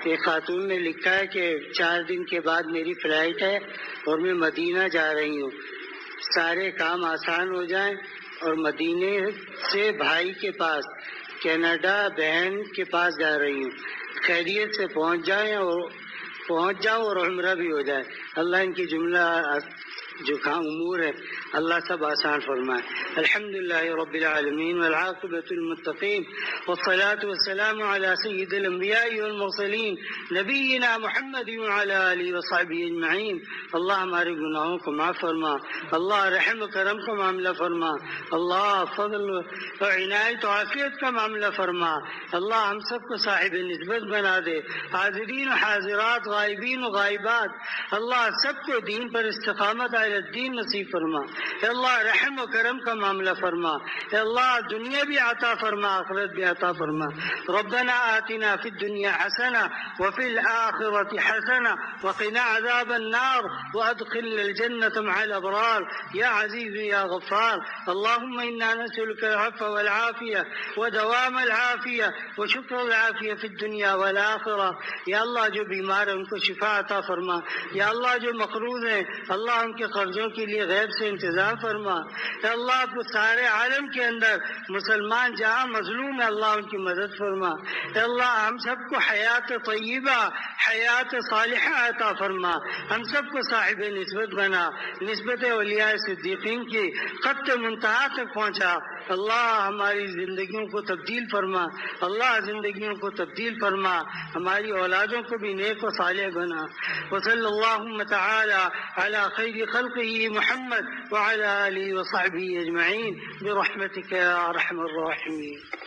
ایک خاتون نے لکھا ہے کہ 4 دن کے بعد میری فلائٹ ہے اور میں مدینہ جا رہی ہوں. سارے کام آسان ہو جائیں اور مدینے سے بھائی کے پاس, کینیڈا بہن کے پاس جا رہی ہوں. خیریت سے پہنچ جاؤں اور عمرہ بھی ہو جائے. اللہ ان کی جملہ جو کام امور ہے اللہ سب آسان فرمائے. الحمدللہ رب العالمین والعاقبۃ للمتقین والصلاة والسلام علی سید الانبیاء والمرسلین نبینا محمد وعلی آلہ وصحبہ اجمعین. اللہ ہمارے گناہوں کو معاف فرما, اللہ رحم و کرم کا معاملہ فرما, اللہ فضل و عنایت و عافیت کا معاملہ فرما. اللہ ہم سب کو صاحب نسبت بنا دے, حاضرین و حاضرات, غائبین و غائبات, اللہ سب کو دین پر استقامت علی الدین نصیب فرما. اے اللہ رحم و کرم کا معاملہ فرما. اے اللہ دنیا بھی عطا فرما, آخرت بھی عطا فرما. ربنا آتنا فی الدنیا حسنہ وفی الآخرۃ حسنہ وقنا عذاب النار وادخلنا الجنة مع الأبرار یا عزیز یا غفار. اللهم انا نسألك العفو والعافیہ ودوام العافیہ وشکر العافیہ فی الدنیا والآخرہ. یا اللہ جو بیمار ہیں ان کو شفا عطا فرما. یا اللہ جو مقروض ہیں اللہ ان کے قرضوں کے لیے غیب سے انتظام فرما. اے اللہ سارے عالم کے اندر مسلمان جہاں مظلوم ہے اللہ ان کی مدد فرما. اے اللہ ہم سب کو حیات طیبہ, حیات صالحہ عطا فرما. ہم سب کو صاحب نسبت بنا, نسبت اولیاء صدیقین کی خط منتہا تک پہنچا. اللہ ہماری زندگیوں کو تبدیل فرما، اللہ زندگیوں کو تبدیل فرما، ہماری اولادوں کو بھی نیک و صالح بنا۔ وصلی اللہم تعالی علی خیر خلقہ محمد وعلی آلہ وصحبہ اجمعین برحمتک یا ارحم الراحمین۔